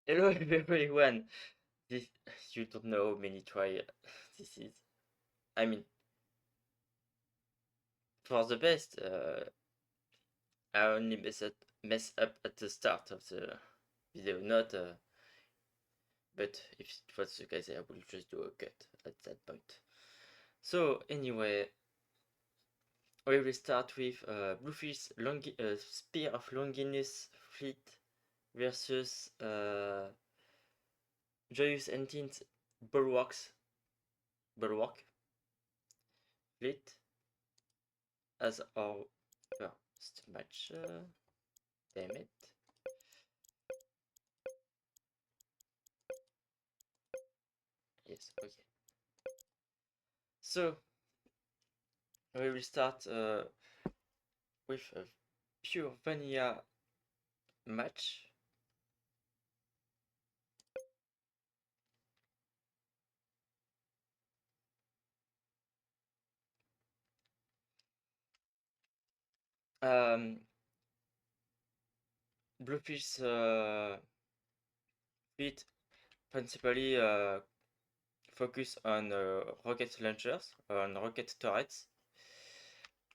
Hello everyone. This you don't know how many try this is. I mean, for the best, I only mess up at the start of the video, not. But if it was the case, I will just do a cut at that point. So anyway, we will start with Bluefish Spear of Longinus Fleet versus Joyous Engines Bulwark Fleet as our first match. Damn it. Yes, okay. So, we will start with a pure vanilla match. Um, Bluefish fleet principally focus on rocket launchers, on rocket turrets.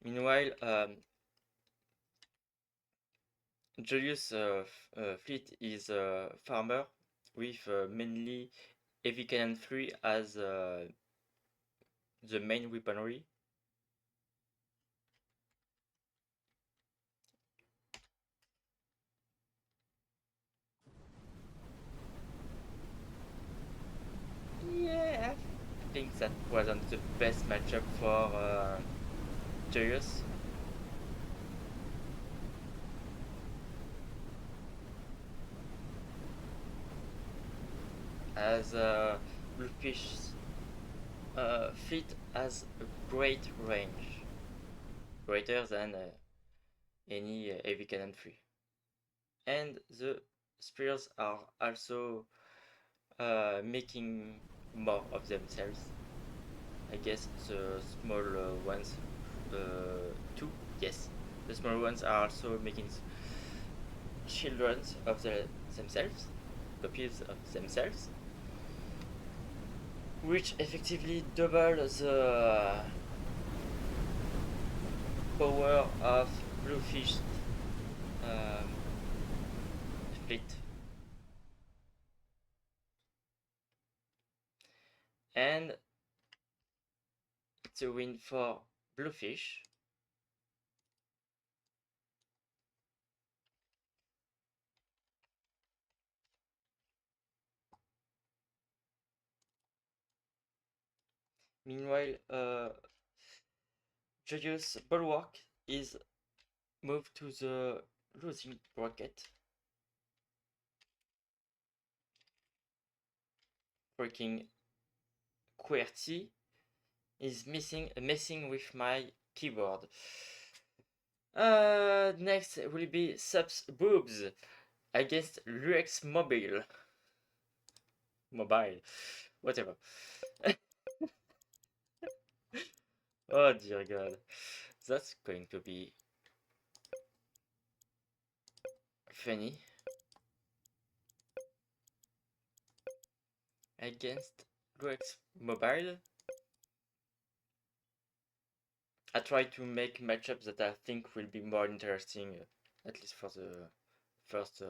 Meanwhile, Julius' fleet is farmer with mainly heavy cannon 3 as the main weaponry. Yeah, I think that wasn't the best matchup for Julius. As Bluefish fleet has a great range, greater than any heavy cannon 3. And the spears are also making more of themselves. I guess the small ones too. Yes, the small ones are also making children of themselves, copies of themselves, which effectively double the power of Bluefish um, fleet. And it's a win for Bluefish. Meanwhile, Julius Bulwark is moved to the losing bracket. Freaking QWERTY is messing with my keyboard. Next will be Subs Boobs against Luexks Mobile. Whatever. Oh dear god. That's going to be funny. Against Luexks Mobile. I try to make matchups that I think will be more interesting, at least for the first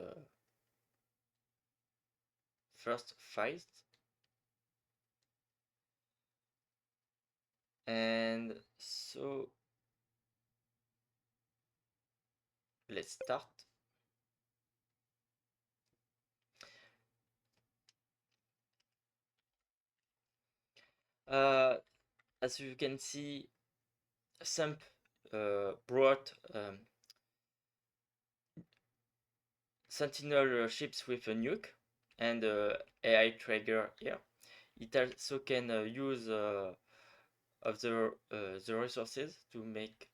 first fight. And so let's start. As you can see, Sump brought Sentinel ships with a nuke and AI trigger here. It also can use of the resources to make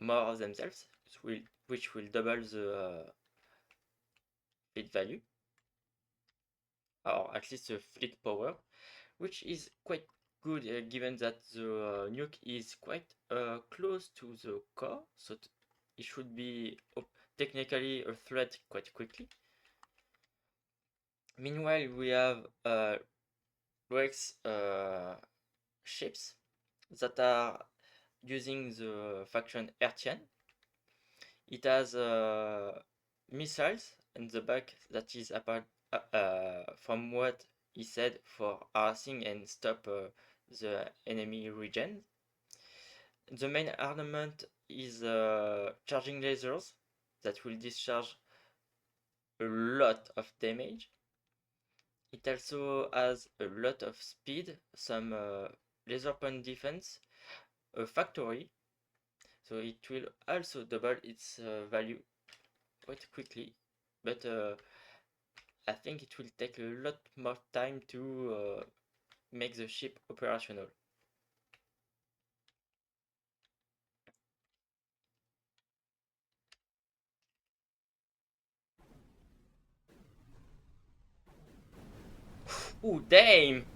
more of themselves, which will double the fleet value, or at least the fleet power, which is quite good given that the nuke is quite close to the core, so it should be technically a threat quite quickly. Meanwhile, we have Luexks ships that are using the faction Ertian. It has missiles in the back that is apart from what he said for harassing and stop the enemy region. The main armament is charging lasers that will discharge a lot of damage. It also has a lot of speed, some laser point defense, a factory, so it will also double its value quite quickly, but I think it will take a lot more time to make the ship operational. Ooh, damn!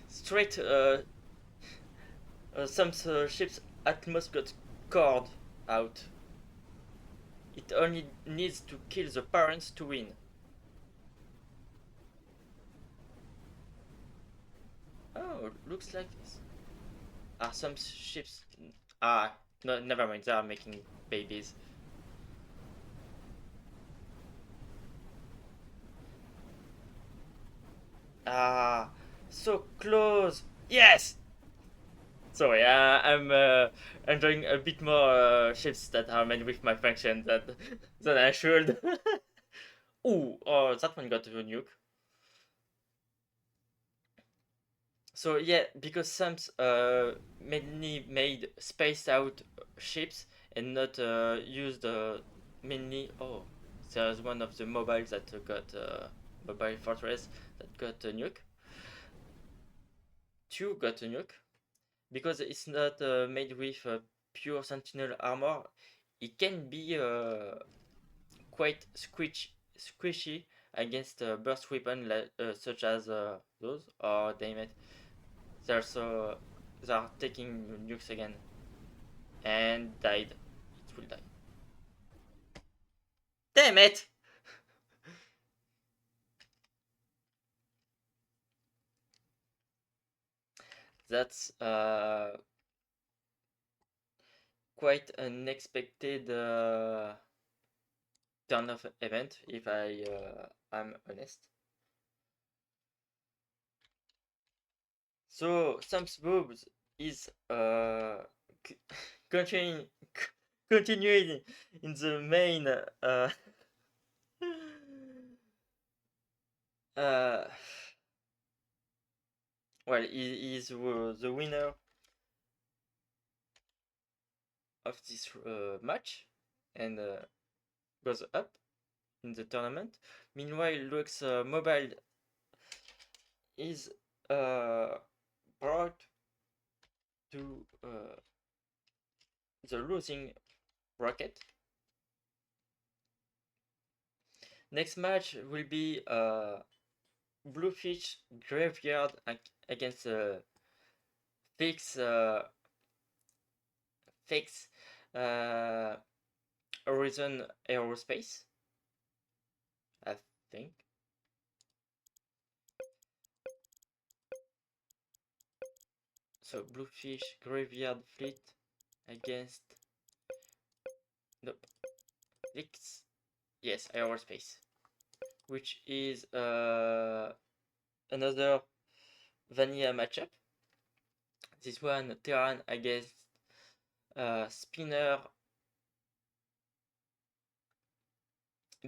Straight, some ships almost got cored out. It only needs to kill the parents to win. Oh, looks like this. Are some ships... Ah, no, never mind, they are making babies. Ah, so close! Yes! Sorry, I'm enjoying a bit more ships that are made with my function than I should. Ooh, oh, that one got a nuke. So yeah, because some mainly made spaced out ships and not used mainly. Oh, there's one of the mobiles that got mobile fortress that got a nuke. Two got a nuke because it's not made with pure sentinel armor. It can be quite squishy against burst weapon such as those. Oh damn it! They're so they are taking nukes again and died. It will die. Damn it! That's quite an unexpected turn of event, if I am honest. So some boobs is continuing continuing in the main uh, well, he is the winner of this match and goes up in the tournament. Meanwhile, Luexks Mobile is brought to the losing bracket. Next match will be Bluefish Graveyard against Fix Fix Horizon Aerospace, I think. So Bluefish Graveyard Fleet against nope Fix, yes, Aerospace, which is another vanilla matchup. This one Terran against Spinner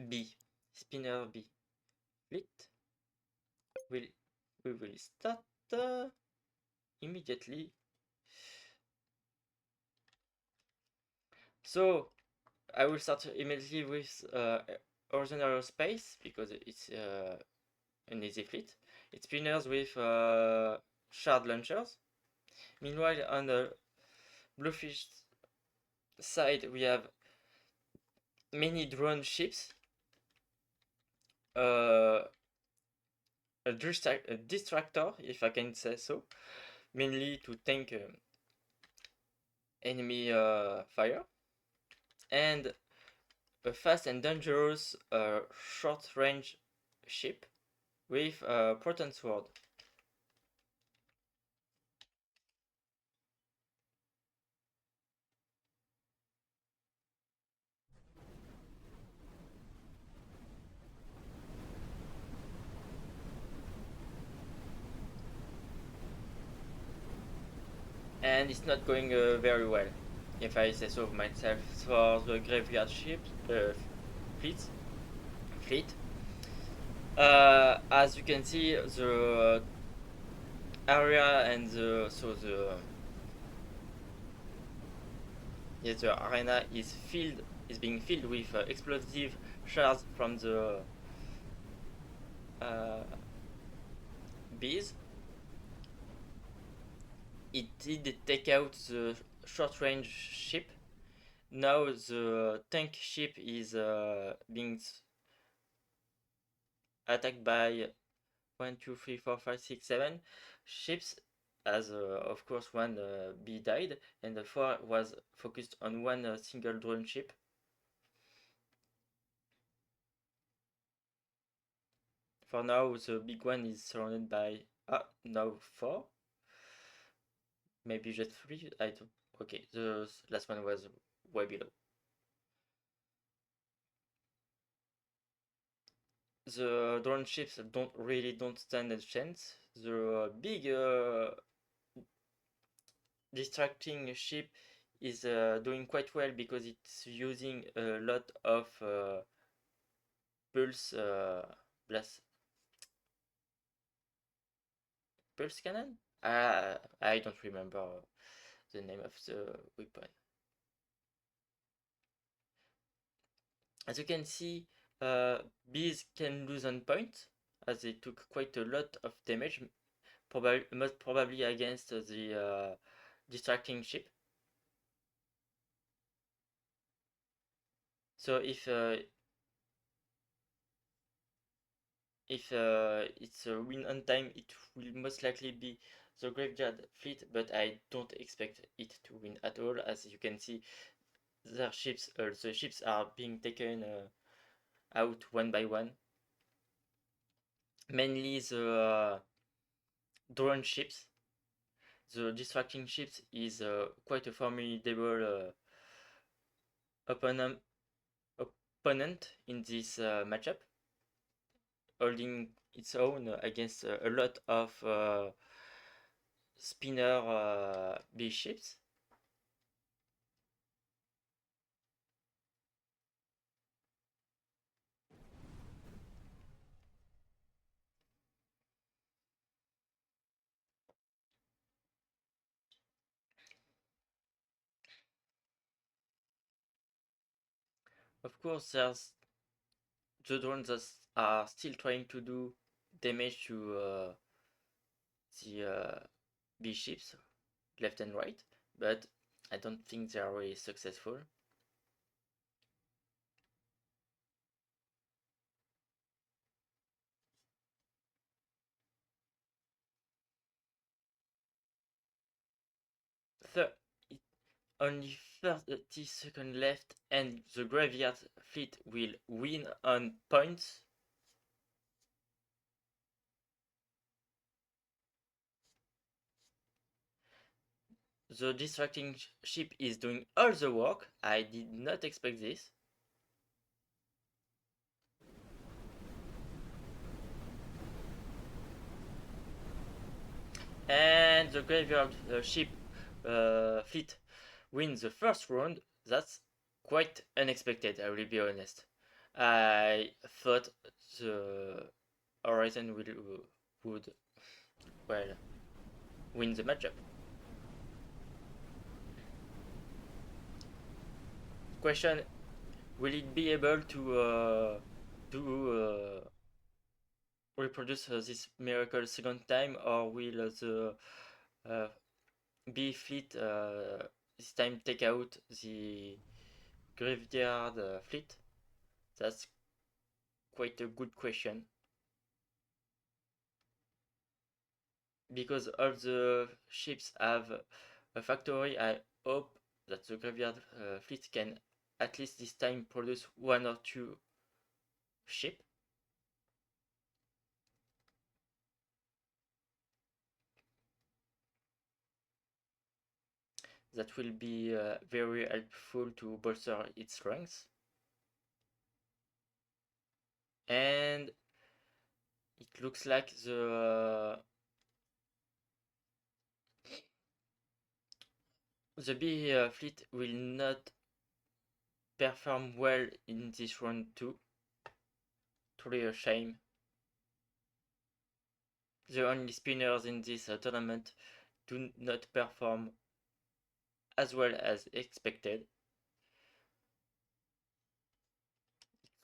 B. Spinner B. Fleet. We will start immediately. So I will start immediately with Horizon Aerospace because it's an easy fleet. It's spinners with shard launchers. Meanwhile, on the Bluefish side, we have many drone ships. A distractor, if I can say so, mainly to tank enemy fire, and a fast and dangerous short-range ship with a proton sword. And it's not going very well, if I say so myself, for the graveyard ship fleet. As you can see, the area and the arena is being filled with explosive shards from the bees. It did take out the short range ship. Now the tank ship is being attacked by 1, 2, 3, 4, 5, 6, 7 ships, as of course one bee died, and the 4 was focused on one single drone ship. For now, the big one is surrounded by now 4, maybe just 3. I don't. Okay, the last one was way below. The drone ships don't stand a chance. The big distracting ship is doing quite well because it's using a lot of pulse cannon. I don't remember the name of the weapon. As you can see, bees can lose on point, as they took quite a lot of damage, most probably against the distracting ship. So if it's a win on time, it will most likely be the graveyard fleet, but I don't expect it to win at all. As you can see, the ships are being taken out one by one. Mainly the drone ships. The distracting ships is quite a formidable opponent in this matchup, holding its own against a lot of spinner bee ships. Of course, there's the drones that are still trying to do damage to the bee ships left and right, but I don't think they are really successful. Only 30 seconds left and the graveyard fleet will win on points. The distracting ship is doing all the work. I did not expect this. And the graveyard ship fleet wins the first round. That's quite unexpected, I will be honest. I thought the Horizon would well win the matchup. Question: will it be able to reproduce this miracle second time, or will the bee fleet this time take out the graveyard fleet? That's quite a good question. Because all the ships have a factory, I hope that the graveyard fleet can at least this time produce 1 or 2 ships. That will be very helpful to bolster its ranks. And it looks like the B fleet will not perform well in this round 2. Truly a shame. The only spinners in this tournament do not perform as well as expected.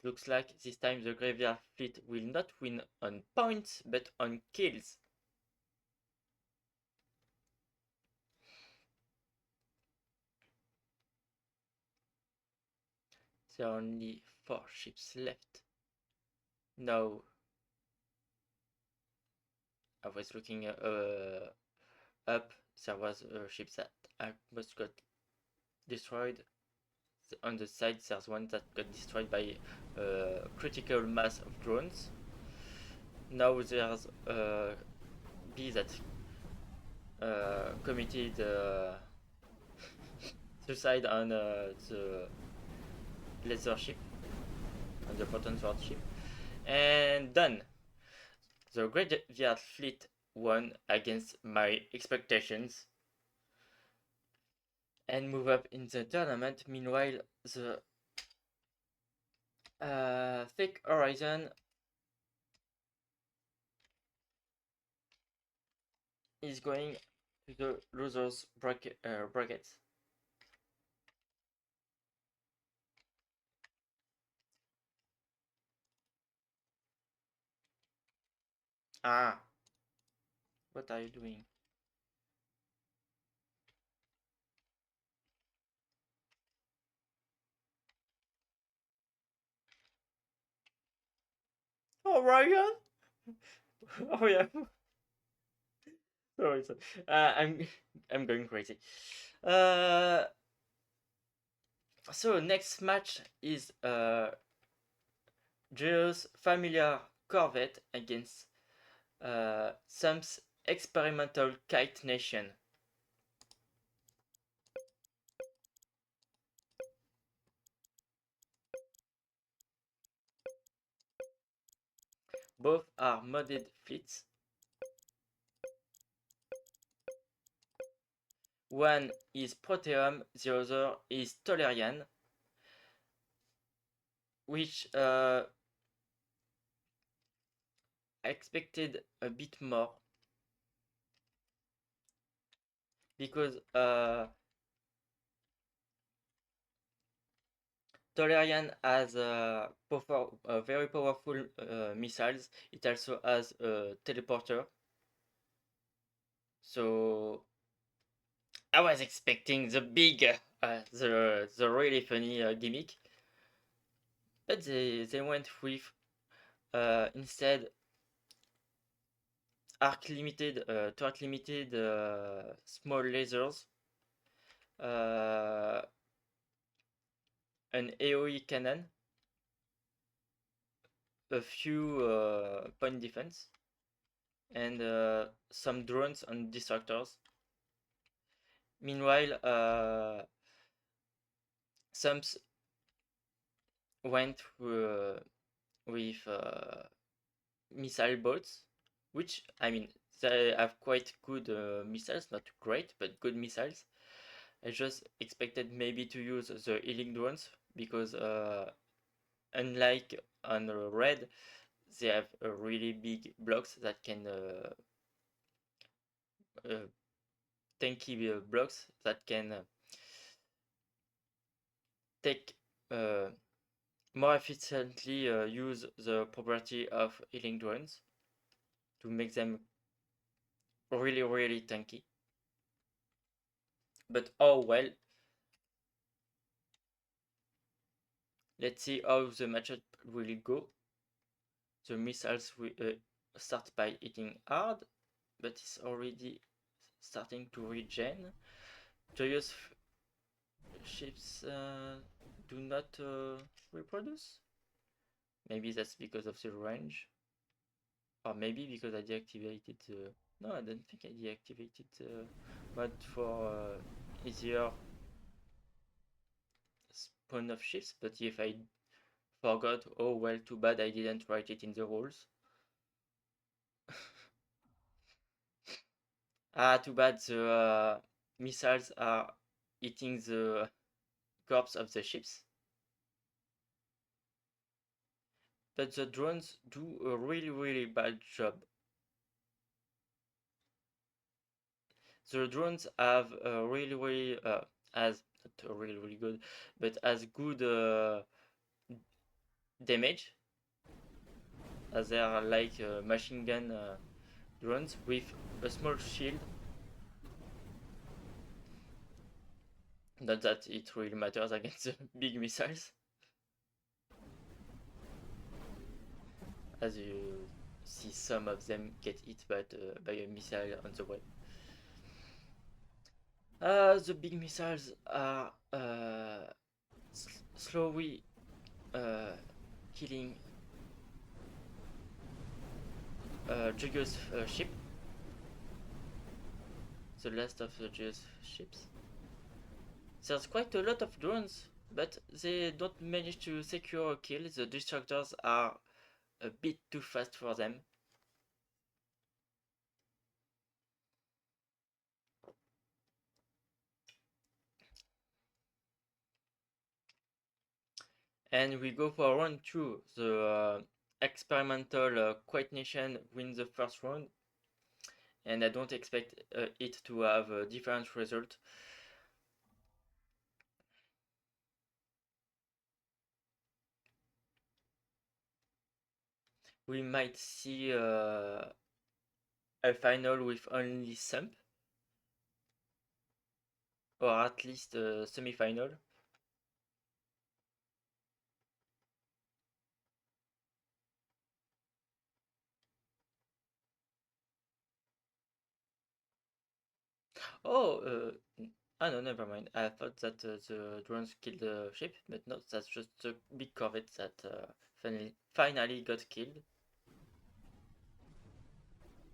It looks like this time the graveyard fleet will not win on points but on kills. There are only 4 ships left. Now I was looking up, there was a ship that almost got destroyed. On the side there's one that got destroyed by a critical mass of drones. Now there's a B that committed suicide on the laser ship, on the proton sword ship, and done. The graveyard fleet won against my expectations and move up in the tournament. Meanwhile, the Thick Horizon is going to the losers brackets. Ah, what are you doing? Oh, Ryan? Oh yeah. Sorry. I'm going crazy. So next match is Geo's familiar Corvette against Sam's experimental Kite Nation. Both are modded fleets. One is Proteum, the other is Tolerian, which expected a bit more because Tolerian has very powerful missiles. It also has a teleporter. So I was expecting the big, the really funny gimmick, but they went with instead arc limited, turret limited small lasers, an AOE cannon, a few point defense, and some drones and destructors. Meanwhile, some went with missile boats, which, I mean, they have quite good missiles, not great, but good missiles. I just expected maybe to use the healing drones because unlike on red, they have really big blocks that can tanky blocks that can take more efficiently use the property of healing drones to make them really tanky. But oh well. Let's see how the matchup will go. The missiles will start by hitting hard, but it's already starting to regen. Joyous ships do not reproduce. Maybe that's because of the range. Or maybe because I deactivated no, I don't think I deactivated mod for easier spawn of ships, but if I forgot, oh well, too bad I didn't write it in the rules. Too bad the missiles are hitting the corpse of the ships. But the drones do a really bad job. The drones have a really as not really good, but as good damage as they are like machine gun drones with a small shield. Not that it really matters against the big missiles, as you see some of them get hit by a missile on the way. The big missiles are slowly killing Jugger's ship, the last of the Jugger's ships. There's quite a lot of drones, but they don't manage to secure a kill. The destructors are a bit too fast for them. And we go for round 2. The experimental Quiet Nation wins the first round, and I don't expect it to have a different result. We might see a final with only Sump, or at least a semi-final. Oh, no, never mind. I thought that the drones killed the ship, but no, that's just the big corvette that finally got killed.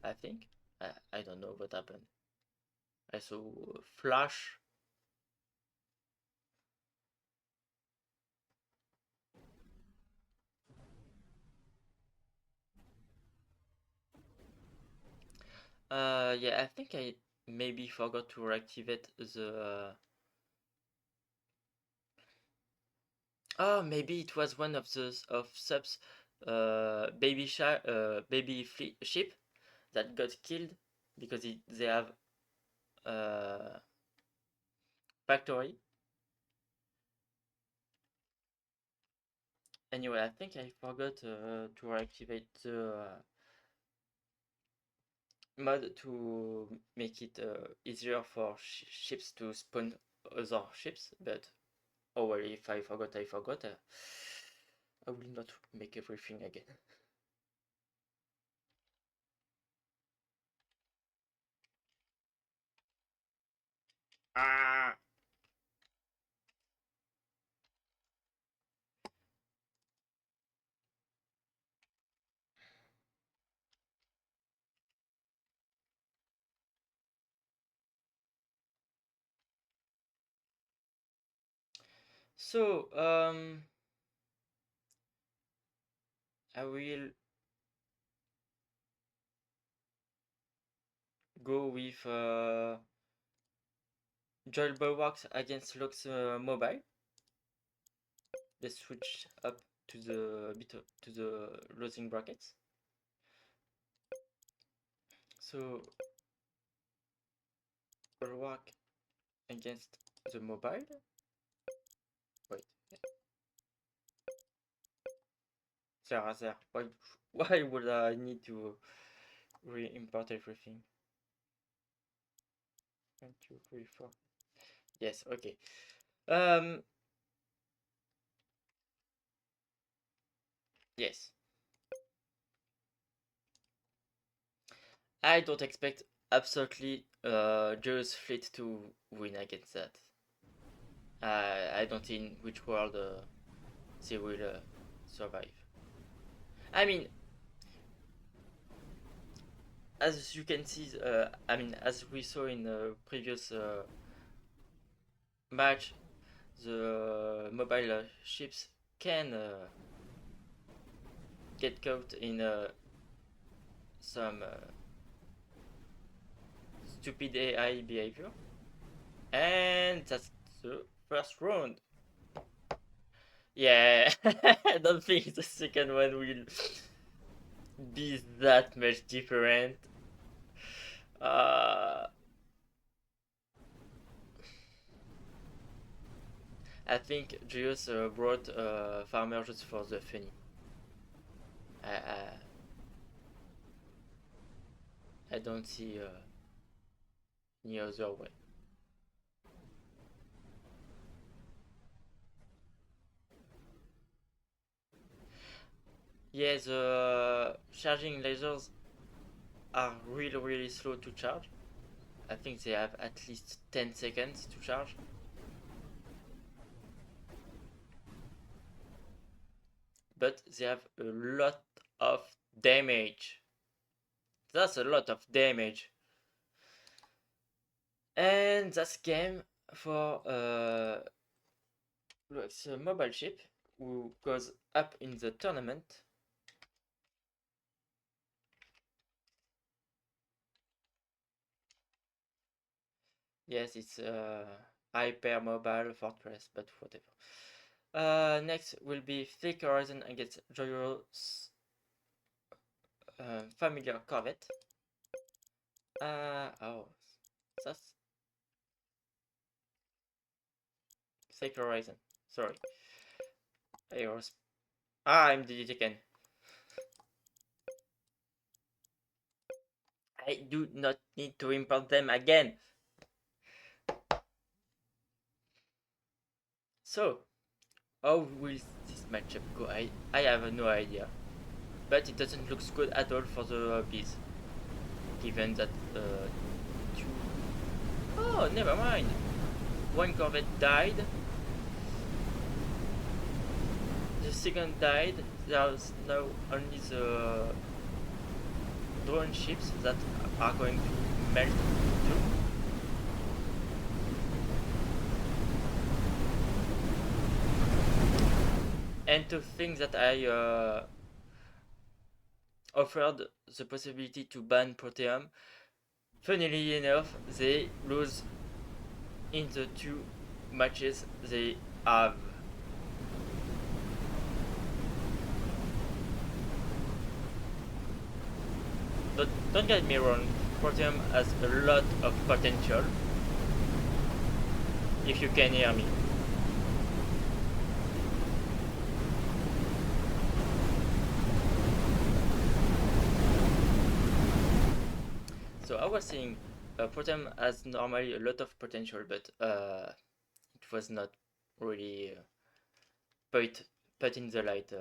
I think. I don't know what happened. I saw flash. Yeah, I think I maybe forgot to reactivate the. Oh, maybe it was one of the subs, baby ship that got killed because they have factory. Anyway, I think I forgot to reactivate the mod to make it easier for ships to spawn other ships, but oh well, if I forgot, I forgot. I will not make everything again. Ah! So, I will go with Joel Bulwarks against Lux Mobile. Let's switch up to the losing brackets. So, Bulwark against the mobile. Wait. There. Why would I need to re-import everything? 1, 2, 3, 4. Yes, okay. Yes. I don't expect absolutely Joe's fleet to win against that. I don't see in which world they will survive. I mean, as you can see, as we saw in the previous match, the mobile ships can get caught in some stupid AI behavior. And that's the first round. Yeah, I don't think the second one will be that much different. I think Julius brought Farmer just for the funny. I, I don't see any other way. Yeah, the charging lasers are really slow to charge. I think they have at least 10 seconds to charge. But they have a lot of damage. That's a lot of damage. And that's game for Luexks mobile ship who goes up in the tournament. Yes, it's hyper mobile fortress, but whatever. Next will be Thick Horizon against Joyo's familiar corvette. Oh, that's Thick Horizon. Sorry. I'm the Thiccness. I do not need to import them again. So, how will this matchup go? I have no idea. But it doesn't look good at all for the bees. Given that two... Oh, never mind. One corvette died. The second died. There's now only the drone ships that are going to melt too. And to think that I offered the possibility to ban Proteum, funnily enough, they lose in the 2 matches they have. But don't get me wrong, Proteum has a lot of potential. If you can hear me. So I was saying, Proteum has normally a lot of potential, but it was not really put in the light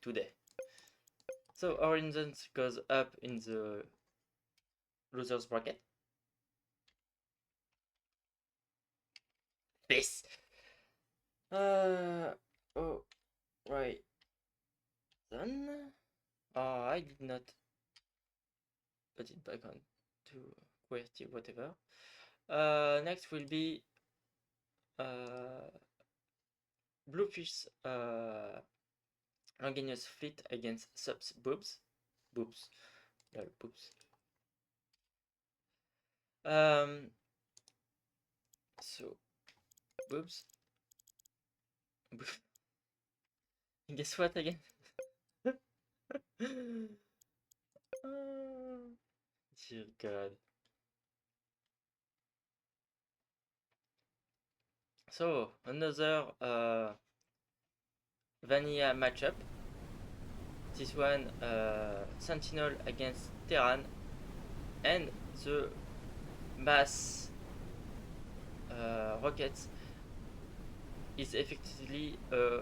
today. So Horizons goes up in the losers bracket. Peace. Oh, right. Then I did not put it back on to QWERTY, whatever. Next will be Bluefish Longinus Fleet against Subs Boobs. Boobs. Boobs. So, Boobs. Guess what again? Dear God. So, another vanilla matchup. This one, Sentinel against Terran, and the mass rockets is effectively a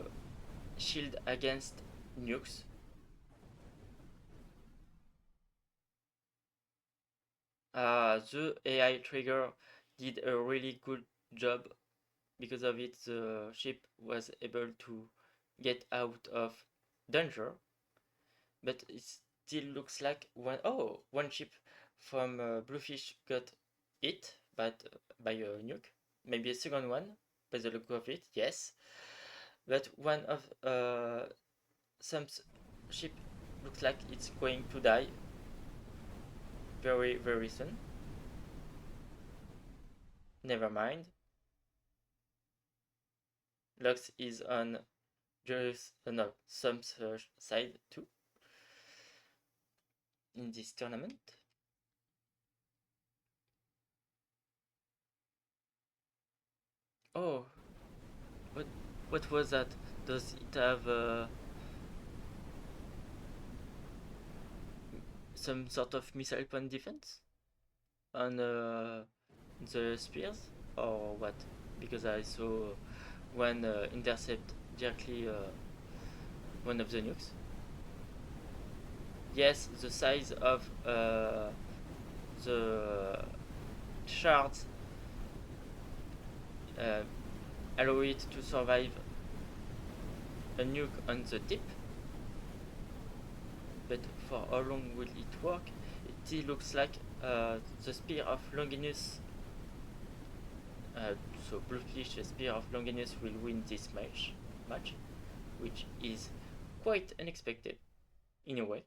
shield against nukes. The AI trigger did a really good job because of it, the ship was able to get out of danger, but it still looks like one ship from Bluefish got hit by a nuke, maybe a second one by the look of it, yes, but one of some ship looks like it's going to die very very soon. Never mind. Lux is on just no some side too in this tournament. Oh, what what was that? Does it have some sort of missile point defense on the spears or what? Because I saw one intercept directly one of the nukes. Yes, the size of the shards uh, allow it to survive a nuke on the tip, but for how long will it work? It looks like the spear of Longinus, so Bluefish, the spear of Longinus will win this match, which is quite unexpected in a way.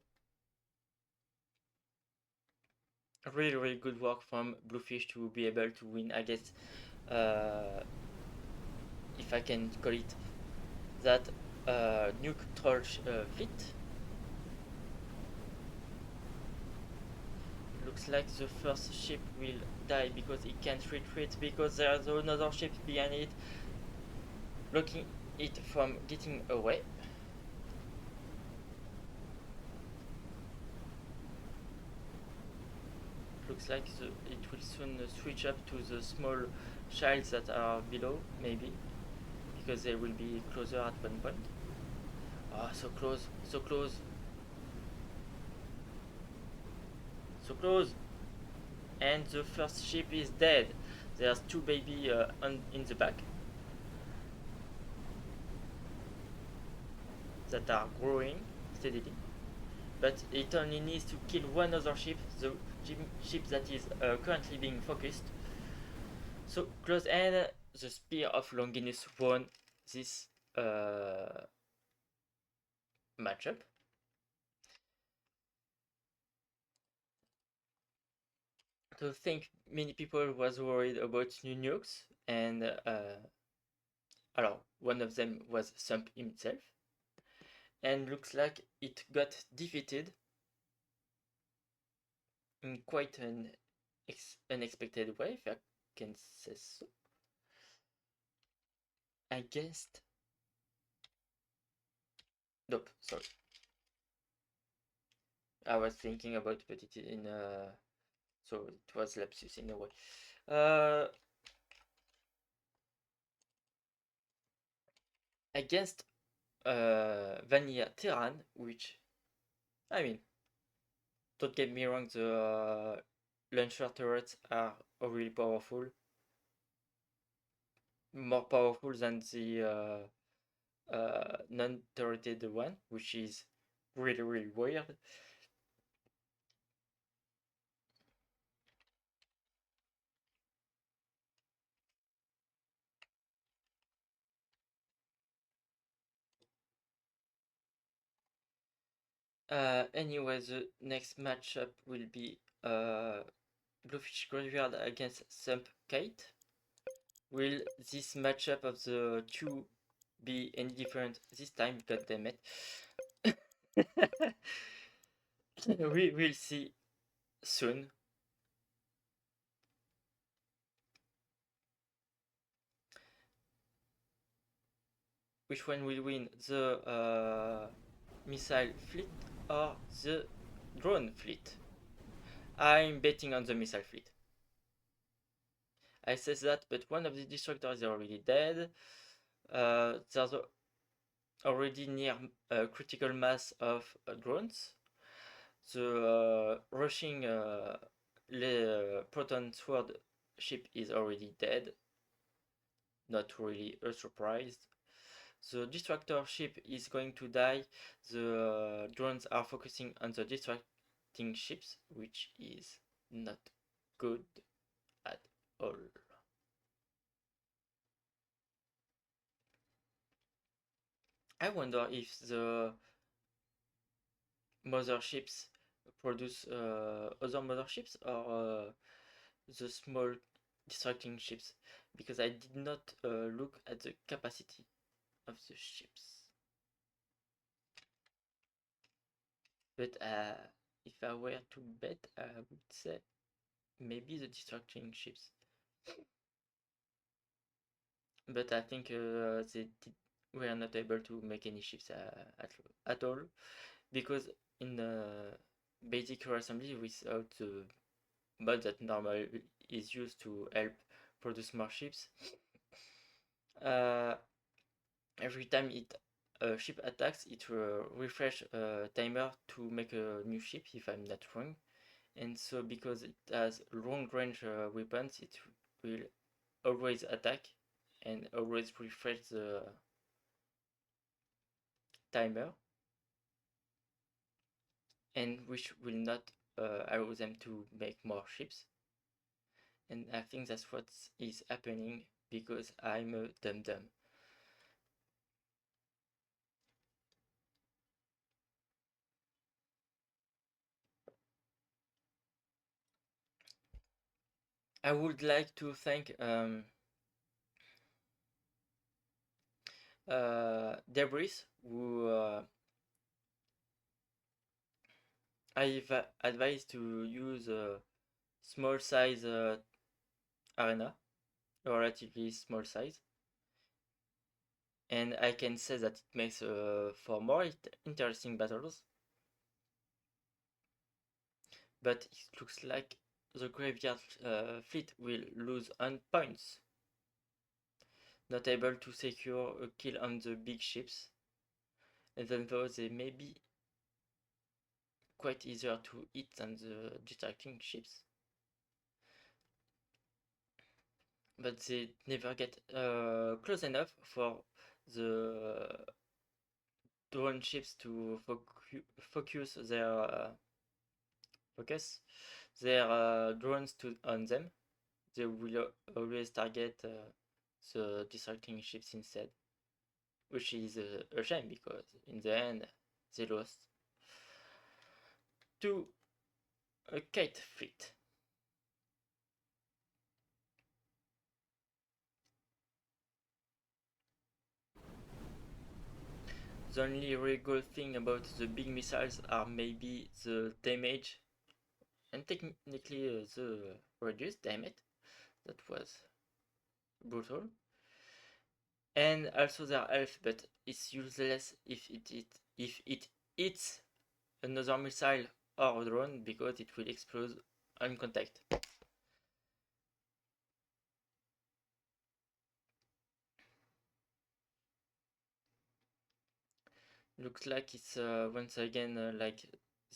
Really, really good work from Bluefish to be able to win, I guess, if I can call it that, nuke troll fleet. Looks like the first ship will die because it can't retreat because there's another ship behind it blocking it from getting away. Looks like it will soon switch up to the small shields that are below, maybe, because they will be closer at one point. Ah, so close, so close. So close! And the first ship is dead. There's two baby in the back that are growing steadily. But it only needs to kill one other ship, the ship that is currently being focused. So close, and the spear of Longinus won this matchup. So I think many people was worried about new nukes, and one of them was Sump himself, and looks like it got defeated in quite an unexpected way, if I can say so. I guessed. Nope, sorry. I was thinking about put it in so it was lapsus in a way. Against Vanilla Terran, which, I mean, don't get me wrong, the launcher turrets are really powerful, more powerful than the non-turreted one, which is really really weird. Anyway, the next matchup will be Bluefish Graveyard against Sump Kate. Will this matchup of the two be any different this time? God damn it. We will see soon. Which one will win, the missile fleet or the drone fleet? I'm betting on the missile fleet. I said that, but one of the destructors is already dead. There's already near a critical mass of drones. The rushing Proton Sword ship is already dead. not really a surprise. The distractor ship is going to die. The drones are focusing on the distracting ships, which is not good at all. I wonder if the motherships produce other motherships or the small distracting ships, because I did not look at the capacity of the ships. But if I were to bet, I would say maybe the distracting ships. But I think we are not able to make any ships at all, because in the basic assembly without the mod that normally is used to help produce more ships, every time a ship attacks, it will refresh a timer to make a new ship, if I'm not wrong. And so because it has long range weapons, it will always attack and always refresh the timer, and which will not allow them to make more ships. And I think that's what is happening because I'm a dum-dum. I would like to thank Debris, who I've advised to use a small size arena, a relatively small size, and I can say that it makes for more interesting battles. But it looks like the graveyard fleet will lose on points, not able to secure a kill on the big ships, even though they may be quite easier to hit than the distracting ships. But they never get close enough for the drone ships to focus their drones on them. They will always target the distracting ships instead, which is a shame because in the end they lost to a kite fleet. The only really good thing about the big missiles are maybe the damage and technically the reduced damage. That was brutal. And also their health, but it's useless if it hits another missile or drone because it will explode on contact. Looks like it's once again like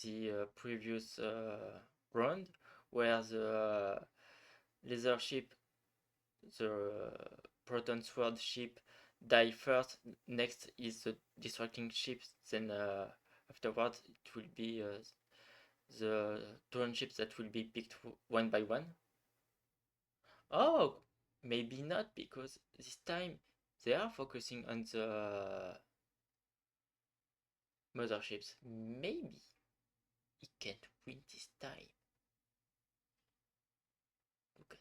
the previous round, where the laser ship, the proton sword ship, die first. Next is the distracting ships. Then afterwards it will be the drone ships that will be picked one by one. Oh, maybe not, because this time they are focusing on the motherships. Maybe he can't win this time. Look at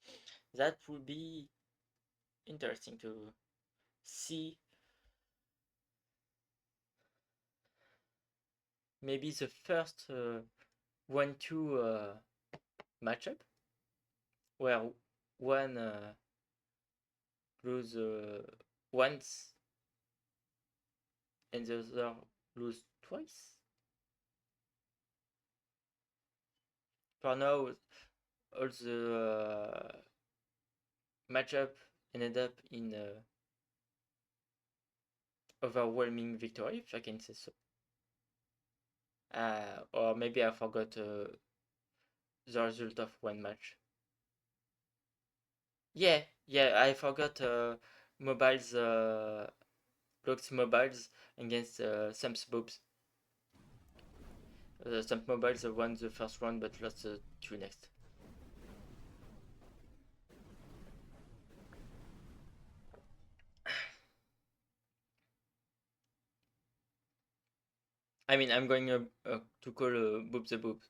that. That would be interesting to see. Maybe the first 1-2 matchup where one lose once and the other lose twice. For now, all the matchup ended up in overwhelming victory, if I can say so. Or maybe I forgot the result of one match. Yeah, I forgot mobiles, Luexks mobiles against Sam's Boobs. Some mobiles won the first round but lost the two next. I mean, I'm going to call Boobs the Boobs.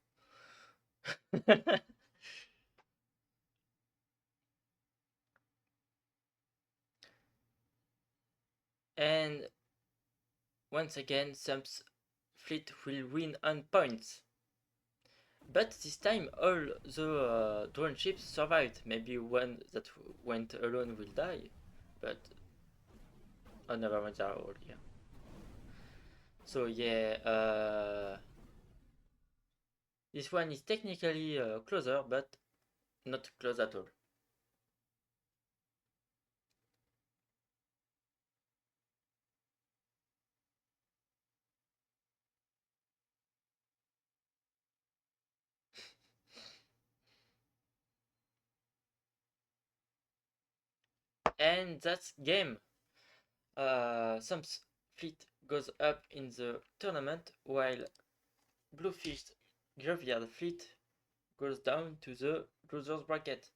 And once again, Sam's fleet will win on points. But this time, all the drone ships survived. Maybe one that went alone will die, but another ones are all here. So yeah, this one is technically closer, but not close at all. And that's game. Some fleet goes up in the tournament while Bluefish Graveyard fleet goes down to the losers bracket.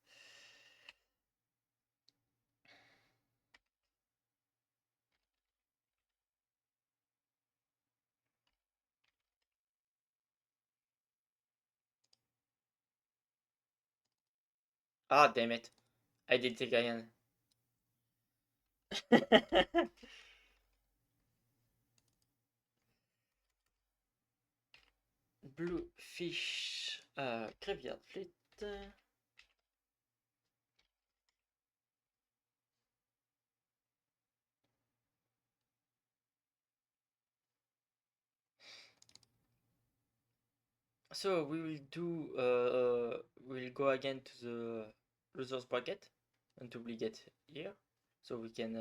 Ah, damn it. I did take again. Bluefish Graveyard fleet. So we will do we'll go again to the losers bracket until we get here. So we can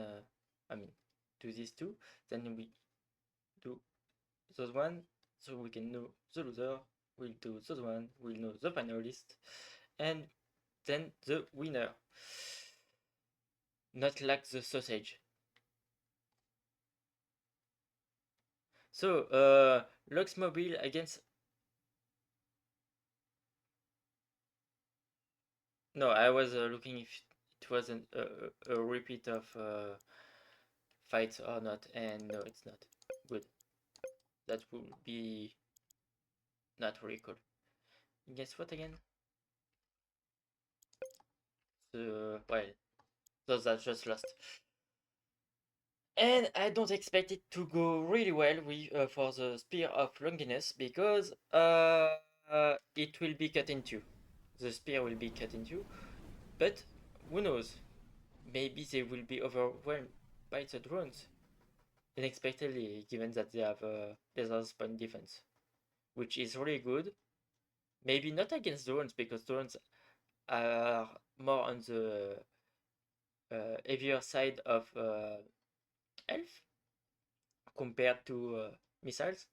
I mean do these two. Then we do those one. So we can know the loser. We'll do those one. We'll know the finalist. And then the winner. Not like the sausage. So Luexks Mobile against. No, I was looking if it wasn't a repeat of fights or not, and no, it's not. Good. That would be not really cool. Guess what again? Well, those that just lost. And I don't expect it to go really well with for the Spear of Longinus because it will be cut in two. The spear will be cut in two, but who knows? Maybe they will be overwhelmed by the drones unexpectedly, given that they have a laser spawn defense, which is really good. Maybe not against drones because drones are more on the heavier side of health compared to missiles.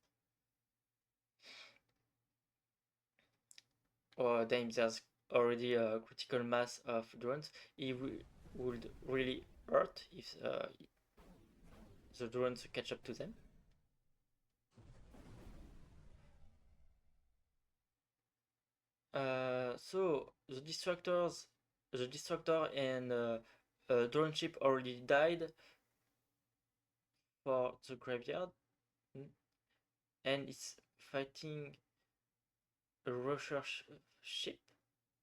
Or then there's already a critical mass of drones. It would really hurt if the drones catch up to them. So the destructor and drone ship already died for the graveyard, and it's fighting a rusher ship,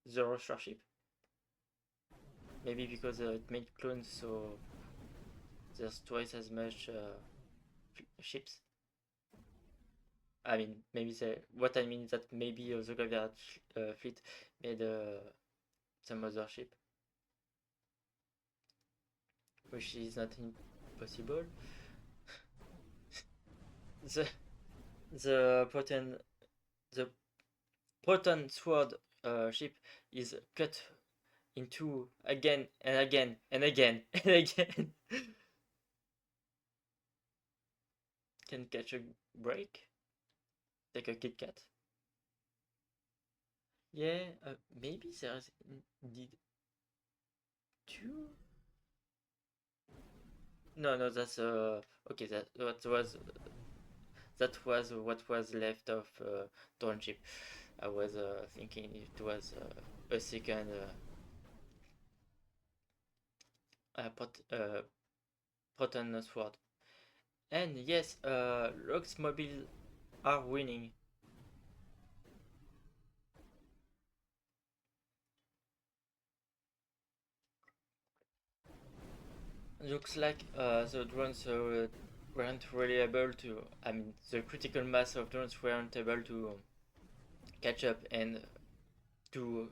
the rusher ship. Maybe because it made clones, so there's twice as much ships. I mean, maybe what I mean is that maybe the graveyard fleet made some other ship, which is not impossible. the the proton sword ship is cut into again and again and again and again. Can catch a break, take a Kit Kat. Yeah, maybe there's indeed two. No, that's okay. That was what was left of township. I was thinking it was a second proton sword. And yes, Luexks mobile are winning. Looks like the drones weren't really able to. I mean, the critical mass of drones weren't able to catch up and do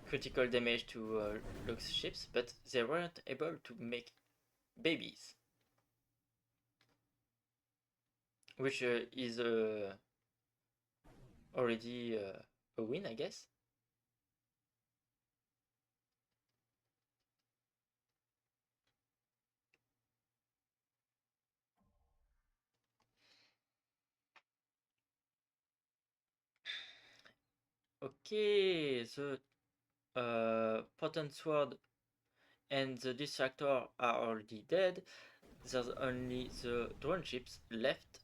critical damage to Luke's ships, but they weren't able to make babies, which is already a win, I guess. Okay, the potent sword and the distractor are already dead. There's only the drone ships left.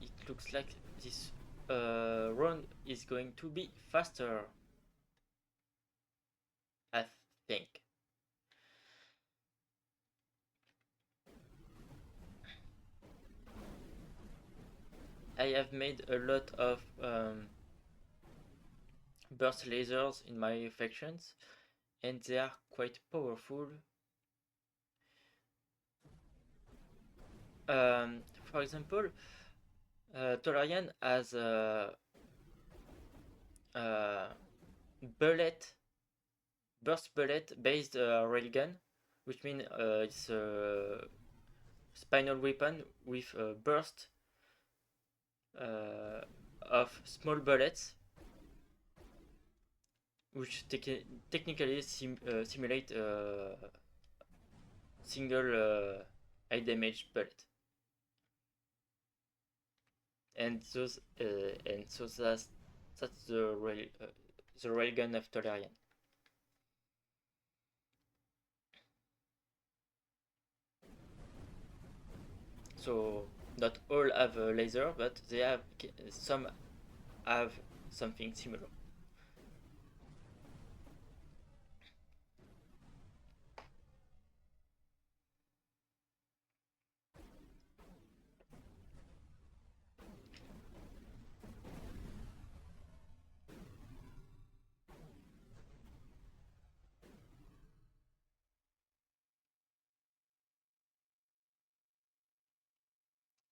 It looks like this round is going to be faster, I think. I have made a lot of burst lasers in my factions, and they are quite powerful. For example, Tolarian has a bullet, burst bullet based railgun, which means it's a spinal weapon with a burst of small bullets, which technically simulate single high damage bullet. And those and so that's the railgun of Tolarian. So not all have a laser, but they have some have something similar.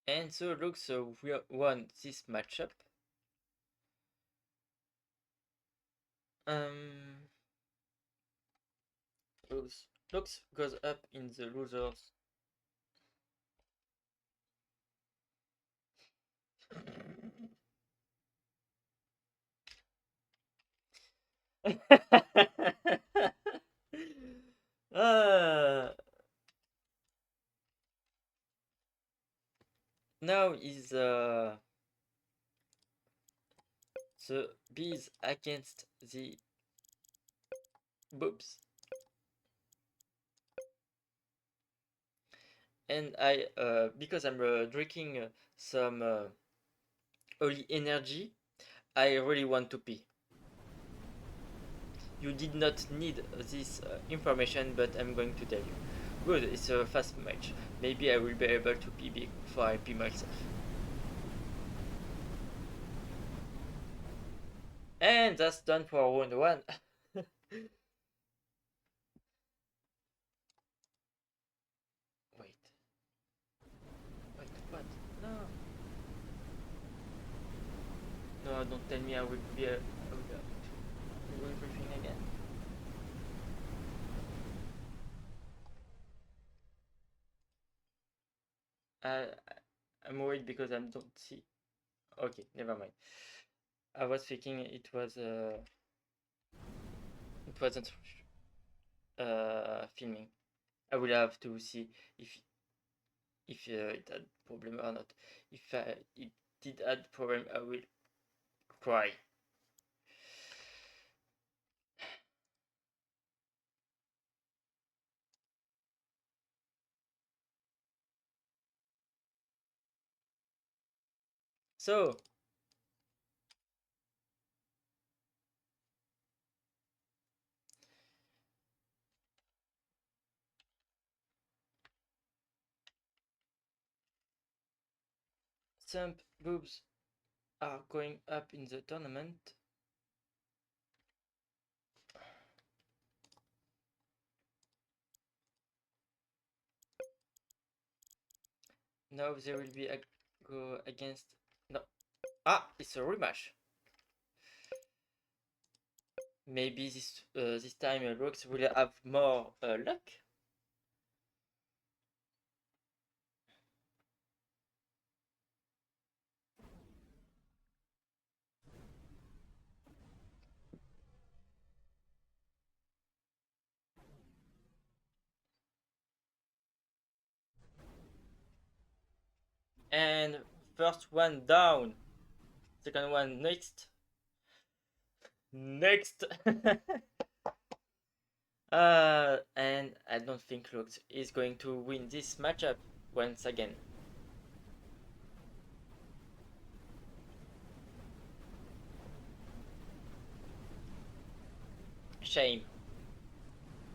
And so looks we won this matchup. Um, looks goes up in the losers. uh, now is the bees against the boobs. And I, because I'm drinking some holy energy, I really want to pee. You did not need this information, but I'm going to tell you. Good, it's a fast match. Maybe I will be able to pee before I pee myself. And that's done for round one. Wait. Wait, what? No. No, don't tell me I will be able to do everything again. Uh, I'm worried because I don't see. Okay, never mind. I was thinking it wasn't filming. I will have to see if if it had problem or not. If it did add problem, I will cry. So some boobs are going up in the tournament. Now they will be go against. No. Ah, it's a rematch. Maybe this time Luexks will have more luck. And first one down. Second one next. Next. And I don't think Luexks is going to win this matchup once again. Shame.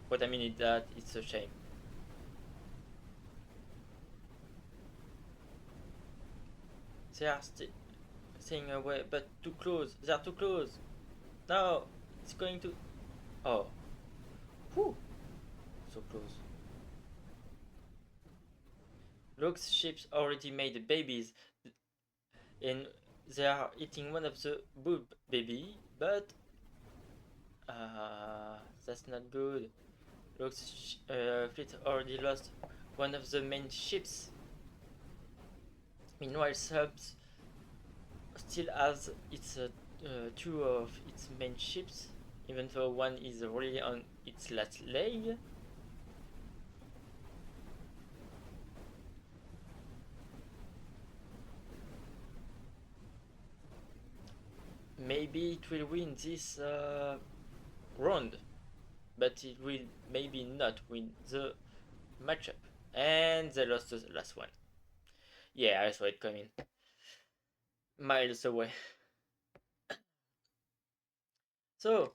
What I mean is that it's a shame. They are staying away, but too close. They are too close. No, it's going to. Oh. Whew. So close. Luexks ships already made babies, and they are eating one of the boob baby, but that's not good. Luexks fleet already lost one of the main ships. Meanwhile, Subs still has its two of its main ships, even though one is really on its last leg. Maybe it will win this round, but it will maybe not win the matchup. And they lost the last one. Yeah, I saw it coming. Miles away. So,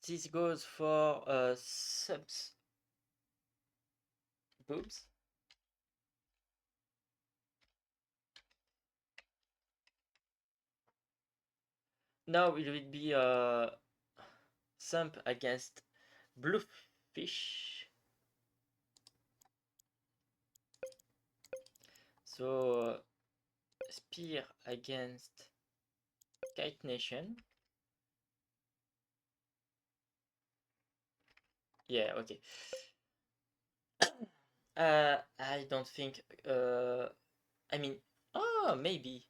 this goes for Subs boobs. Now it will be Sump against Bluefish. So, Spear against Kite Nation. Yeah, okay. I don't think. I mean, oh, maybe.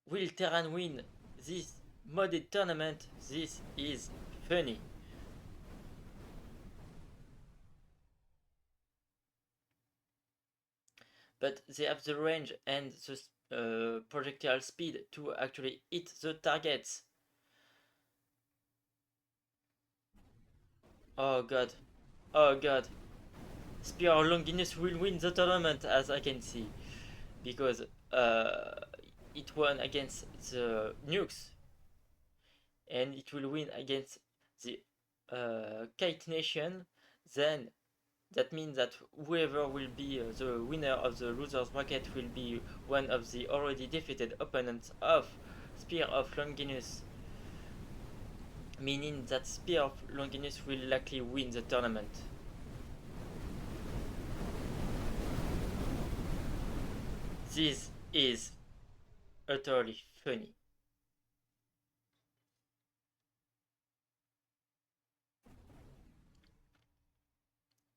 Will Terran win this modded tournament? This is funny. But they have the range and the projectile speed to actually hit the targets. Oh god. Oh god. Spear or Longinus will win the tournament, as I can see. Because it won against the nukes. And it will win against the Kite Nation. Then that means that whoever will be the winner of the losers bracket will be one of the already defeated opponents of Spear of Longinus, meaning that Spear of Longinus will likely win the tournament. This is utterly funny.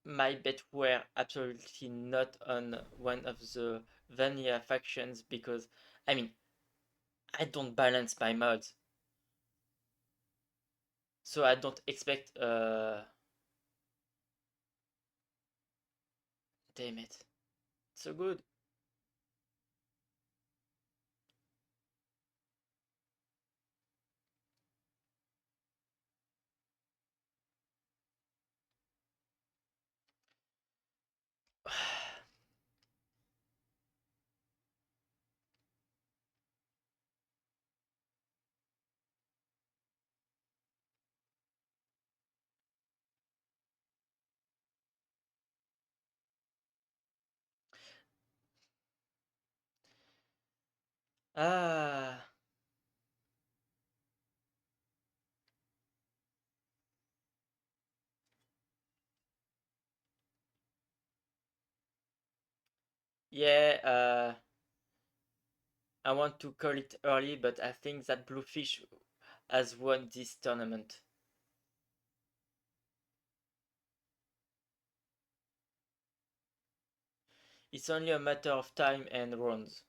My bet were absolutely not on one of the vanilla factions because, I mean, I don't balance my mods. So I don't expect. Damn it, so good. Ah, yeah. I want to call it early, but I think that Bluefish has won this tournament. It's only a matter of time and rounds.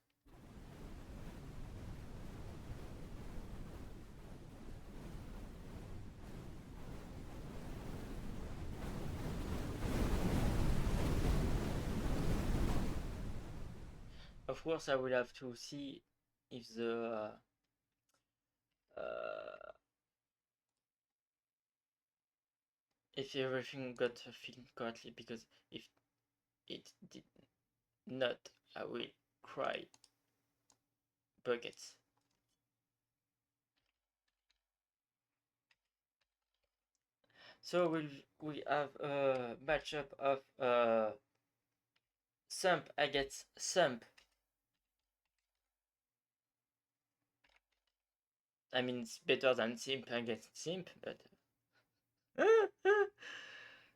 Of course, I will have to see if the if everything got filmed correctly, because if it did not, I will cry buckets. So we have a matchup of Sump against Sump. I mean, it's better than Simp against Simp, but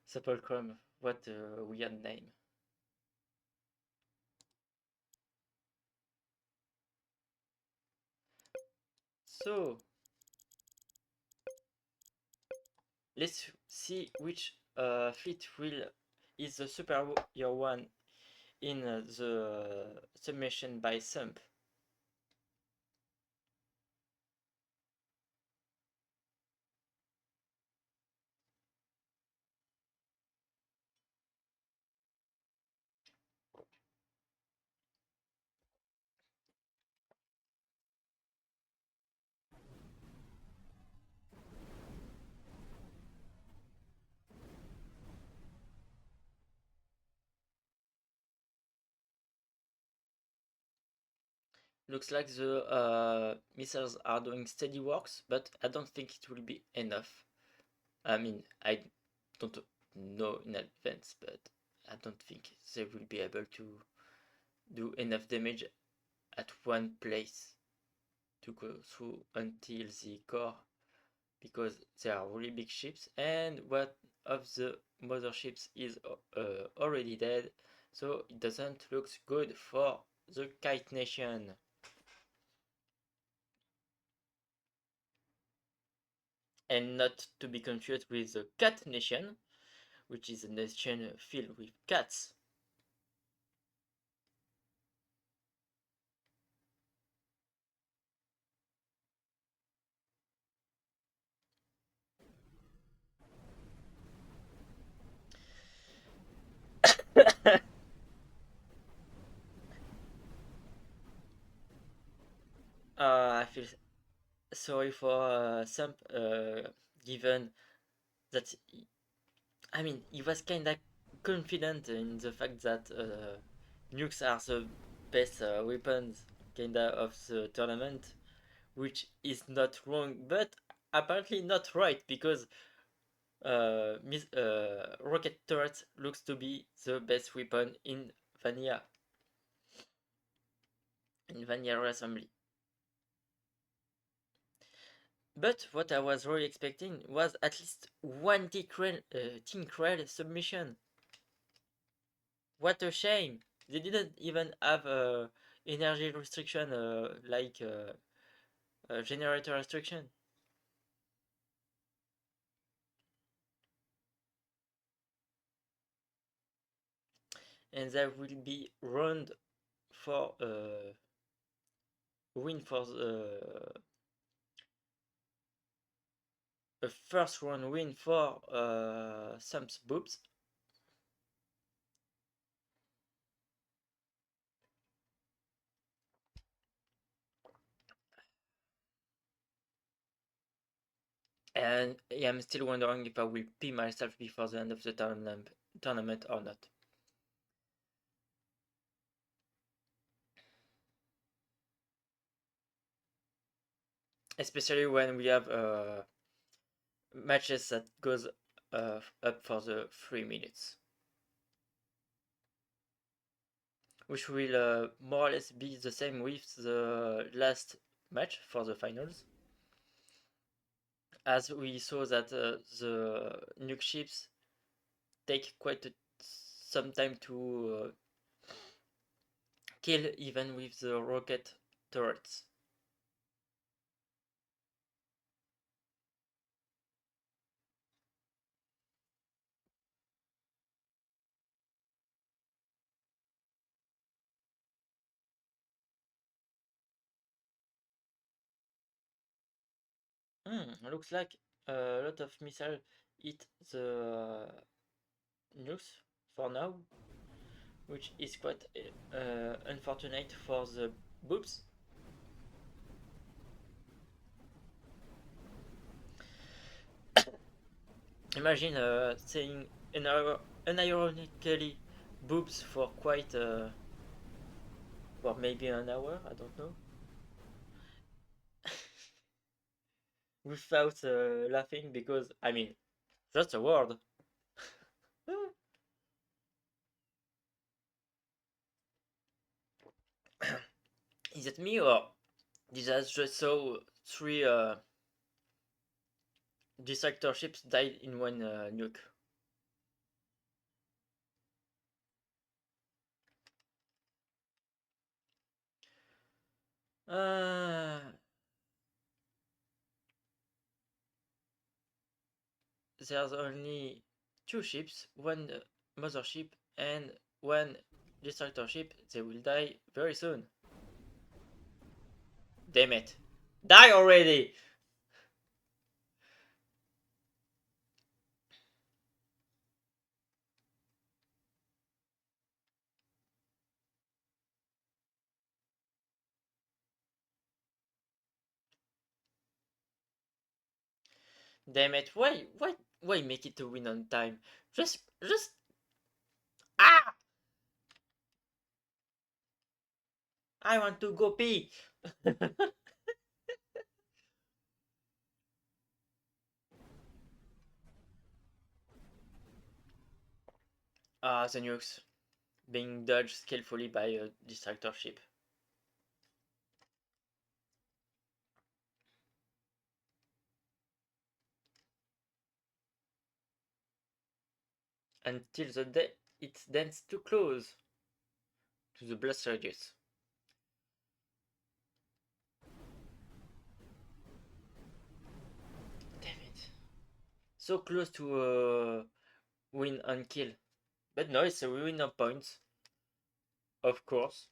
Sumplkrum, what a weird name. So let's see which fleet will is the superior one in the submission by Sump. Looks like the missiles are doing steady works, but I don't think it will be enough. I mean, I don't know in advance, but I don't think they will be able to do enough damage at one place to go through until the core, because they are really big ships, and one of the motherships is already dead, so it doesn't look good for the Kite Nation. And not to be confused with the Cat Nation, which is a nation filled with cats. I feel sorry for some, given that I mean he was kind of confident in the fact that nukes are the best weapons kinda of the tournament, which is not wrong, but apparently not right, because rocket turret looks to be the best weapon in vanilla assembly. But what I was really expecting was at least one Thiccness submission. What a shame! They didn't even have energy restriction, like generator restriction. And there will be round for win for the a first round win for Sam's Boobs. And yeah, I'm still wondering if I will pee myself before the end of the tournament or not. Especially when we have matches that goes up for the 3 minutes. Which will more or less be the same with the last match for the finals. As we saw that the nuke ships take some time to kill even with the rocket turrets. Looks like a lot of missiles hit the nukes for now, which is quite unfortunate for the boobs. Imagine saying unironically boobs for quite for maybe an hour, I don't know. Without laughing, because I mean, just a word. Is it me, or did I just saw 3 destructor ships died in one nuke? There's only 2 ships, one mothership and one destructor ship. They will die very soon. Damn it. Die already! Damn it. Why make it a win on time? Just ah! I want to go pee. The nukes being dodged skillfully by a distractor ship. Until the day it dents too close to the blast radius. Damn it. So close to win on kill. But no, it's a win on points. Of course.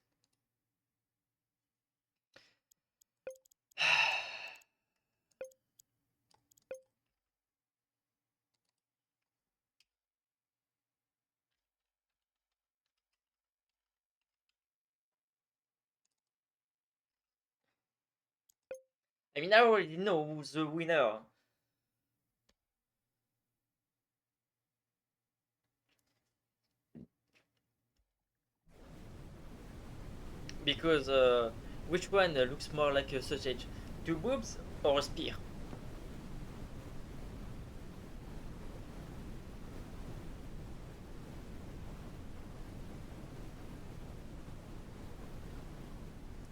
I mean, I already know who's the winner. Because which one looks more like a sausage? 2 boobs or a spear?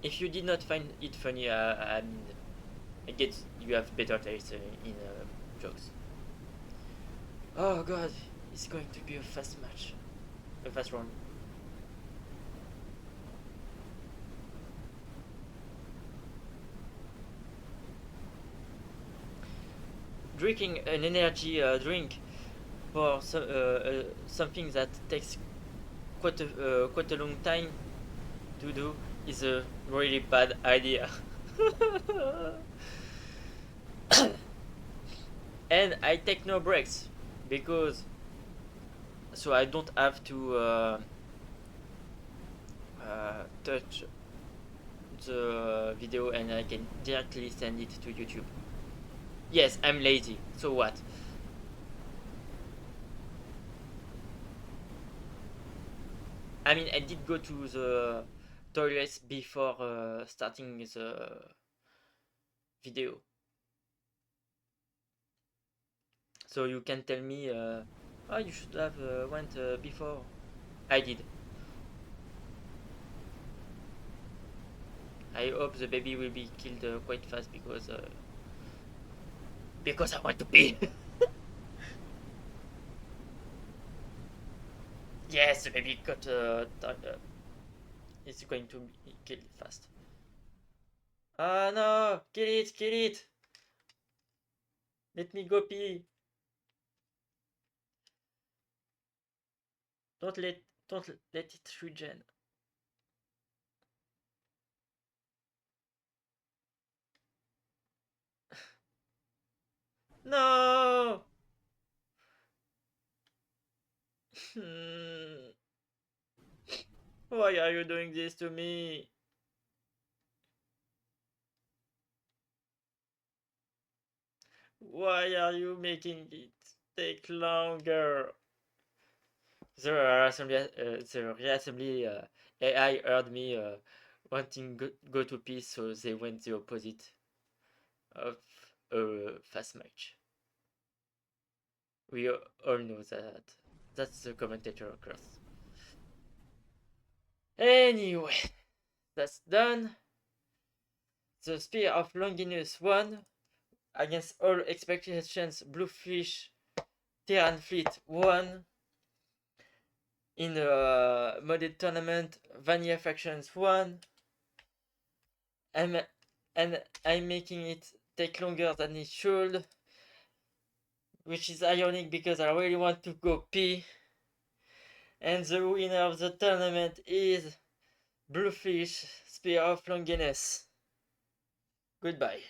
If you did not find it funny, I mean, I guess you have better taste in jokes. Oh god, it's going to be a fast match. A fast round. Drinking an energy drink for something that takes quite a long time to do is a really bad idea. And I take no breaks because so I don't have to touch the video and I can directly send it to YouTube. Yes, I'm lazy. So what? I mean, I did go to the toilets before starting the video. So you can tell me, oh, you should have went before. I did. I hope the baby will be killed quite fast because I want to pee. Yes, the baby got it's going to be killed fast. Ah no! Kill it! Kill it! Let me go pee. Don't let don't let it regen. No! Hmm. Why are you doing this to me? Why are you making it take longer? The reassembly AI heard me wanting go to peace, so they went the opposite of a fast match. We all know that. That's the commentator curse. Anyway, that's done. The Spear of Longinus won. Against all expectations, Bluefish Terran Fleet won. In a modded tournament, Vanilla Factions won. I'm, and I'm making it take longer than it should, which is ironic because I really want to go pee. And the winner of the tournament is Bluefish Spear of Longinus. Goodbye.